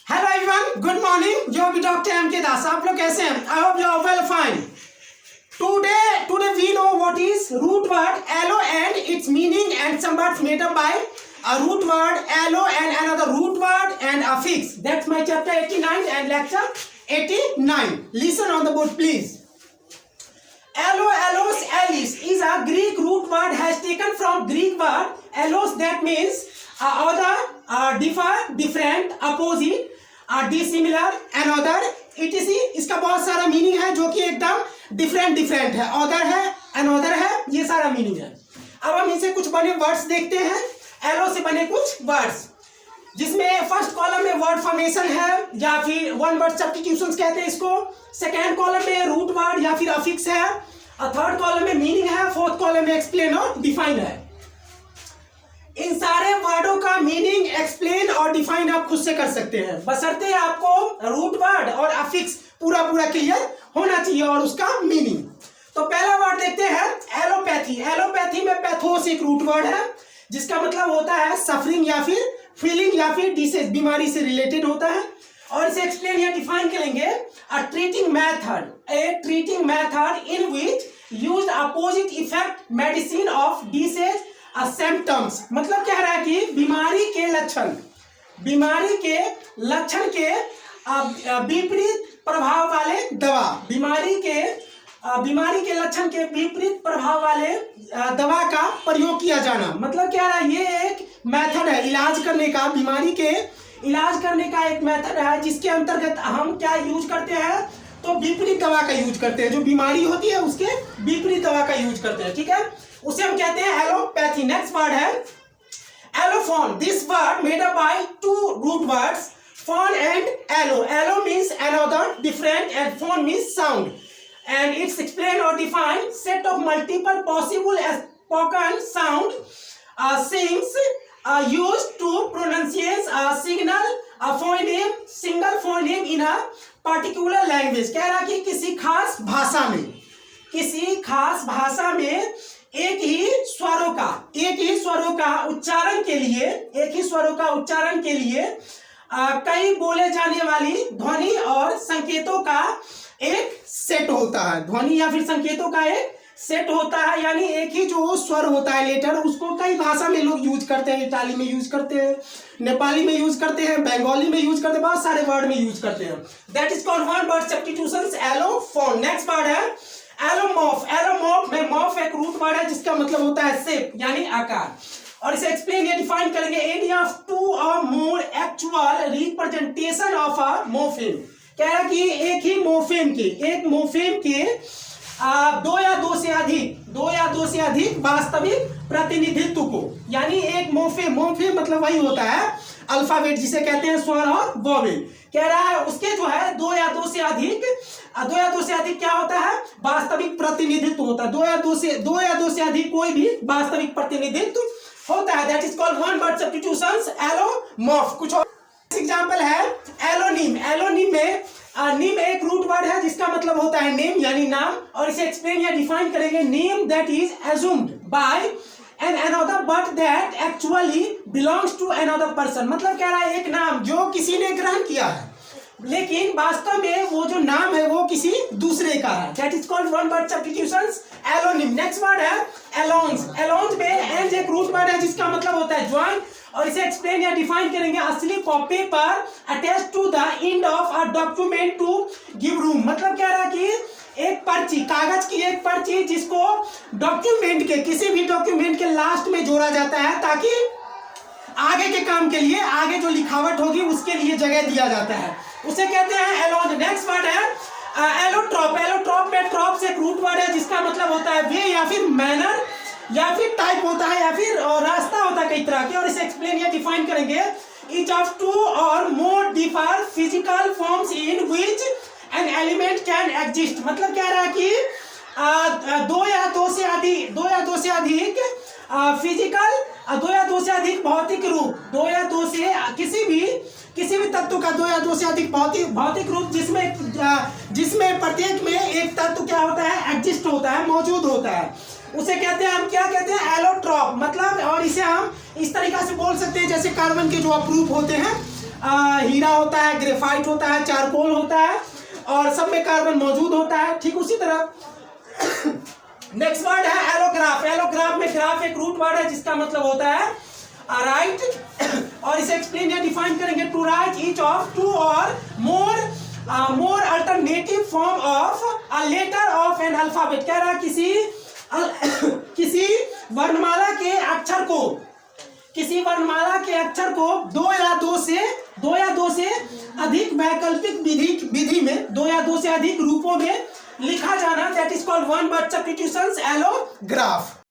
Hello everyone, good morning. जो भी doctor M के दास, आप लोग कैसे हैं? I hope you are well fine. Today we know what is root word allo and its meaning and some words made up by a root word allo and another root word and affix. That's my chapter 89 and lecture 89. Listen on the board please. Allo, allos, allis is a Greek root word has taken from Greek word allos, that means other, differ, different, opposite, dissimilar, another, etc. इसका बहुत सारा meaning है जो कि एकदम different है, other है, another है, ये सारा मीनिंग है। अब हम इनसे कुछ बने वर्ड्स देखते हैं। एलो से बने कुछ वर्ड्स जिसमें फर्स्ट कॉलम में वर्ड फॉर्मेशन है या फिर वन वर्ड सब्स्टिट्यूशन कहते हैं इसको। सेकेंड कॉलम में रूट वर्ड या फिर अफिक्स है और थर्ड कॉलम में मीनिंग है। फोर्थ कॉलम में एक्सप्लेन और डिफाइन है। इन सारे वर्डों का मीनिंग एक्सप्लेन और डिफाइन आप खुद से कर सकते हैं, बशर्ते आपको रूट वर्ड और अफिक्स पूरा क्लियर होना चाहिए और उसका मीनिंग। तो पहला वर्ड देखते हैं एलोपैथी। एलोपैथी में पैथोस एक रूट वर्ड है जिसका मतलब होता है सफरिंग या फिर फीलिंग या फिर डिसीज, बीमारी से रिलेटेड होता है। और इसे एक्सप्लेन या डिफाइन करेंगे a treating method in which used opposite effect medicine of disease symptoms. मतलब कह रहा है कि बीमारी के लक्षण के विपरीत प्रभाव वाले दवा, बीमारी के लक्षण के विपरीत प्रभाव वाले दवा का प्रयोग किया जाना। मतलब क्या रहा है, ये एक मेथड है इलाज करने का, बीमारी के इलाज करने का एक मेथड है जिसके अंतर्गत हम क्या यूज करते हैं, तो विपरीत दवा का यूज करते हैं। जो बीमारी होती है उसके विपरीत दवा का यूज करते हैं, ठीक है, उसे हम कहते हैं एलोपैथी। नेक्स्ट वर्ड है allophone. This word made up by two root words, phone and allo. Allo means another, different, and phone means sound. And it's explained or defined set of multiple possible spoken sound things used to pronunciate a single phoneme in a particular language. कह रहा कि किसी खास भाषा में एक ही स्वरों का उच्चारण के लिए कई बोले जाने वाली ध्वनि और संकेतों का एक सेट होता है। ध्वनि या फिर संकेतों का एक सेट होता है, यानी एक ही जो स्वर होता है लेटर, उसको कई भाषा में लोग यूज करते हैं। इटाली में यूज करते हैं, नेपाली में यूज करते हैं, बंगाली में यूज करते हैं, बहुत सारे वर्ड में यूज करते हैं। That is called one word substitutions, allophone. Next word है एलोमॉर्फ। एलोमॉर्फ में मॉर्फ एक रूट वर्ड है जिसका मतलब होता है शेप यानी आकार। और इसे एक्सप्लेन या डिफाइन करेंगे any of two or more actual representation of a morpheme. कह रहा कि एक ही मोर्फेम के दो या दो से अधिक वास्तविक प्रतिनिधित्व को, यानी एक मोर्फेम मतलब वही होता है अल्फाबेट जिसे कहते हैं स्वर और वोवेल। कह रहा है उसके जो है दो या दो से अधिक क्या होता है, वास्तविक प्रतिनिधित्व होता है। दो या दो से अधिक कोई भी वास्तविक प्रतिनिधित्व होता है। That is called one word substitutions, allomorph. कुछ और एग्जांपल है एलोनिम। एलोनिम में नीम एक रूट वर्ड है जिसका मतलब होता है नेम यानी नाम। और इसे एक्सप्लेन या डिफाइन करेंगे name that is assumed by an another but that actually belongs to another person. मतलब कह रहा है एक नाम जो किसी ने ग्रहण किया है लेकिन वास्तव में वो जो नाम है वो किसी दूसरे का है। That is called one word substitutions, allonym. Next word है एलोन्स। एलोन्स में एंड एक रूट वर्ड है जिसका मतलब होता है ज्वाइन। और इसे एक्सप्लेन या डिफाइन करेंगे a slip of paper attached to the end of a document to give room. मतलब कह रहा है कि एक पर्ची, कागज की एक पर्ची जिसको डॉक्यूमेंट के किसी भी डॉक्यूमेंट के लास्ट में जोड़ा जाता है ताकि आगे के काम के लिए, आगे जो लिखावट होगी उसके लिए जगह दिया जाता है, उसे कहते हैं एलोन। नेक्स्ट वर्ड है एलोट्रॉप। एलोट्रॉप में ट्रॉप से एक रूट वर्ड है जिसका मतलब होता है वे या फिर मैनर या फिर टाइप होता है या फिर रास्ता होता है कई तरह के। और इसे एक्सप्लेन या डिफाइन करेंगे each of two or more differ physical forms in which an element can exist. मतलब कह रहा है कि दो या दो से अधिक भौतिक रूप, किसी भी तत्व का दो या दो से अधिक भौतिक रूप जिसमें प्रत्येक में एक तत्व क्या होता है, एग्जिस्ट होता है, मौजूद होता है, उसे कहते हैं, हम क्या कहते हैं, एलोट्रॉप। मतलब और इसे हम इस तरीका से बोल सकते हैं जैसे कार्बन के जो अप्रूप होते हैं हीरा होता है, ग्रेफाइट होता है, चारकोल होता है और सब में कार्बन मौजूद होता है। ठीक उसी तरह नेक्स्ट वर्ड है एलोग्राफ। एलोग्राफ में ग्राफ एक रूट वर्ड है जिसका मतलब होता है राइट और इसे एक्सप्लेन या डिफाइन करेंगे to write each of two or more alternative form of a letter of an alphabet. कह रहा है किसी वर्णमाला के अक्षर को दो या दो से अधिक वैकल्पिक विधि में, दो या दो से अधिक रूपों में लिखा जाना, that is called one word substitutions एलोग्राफ।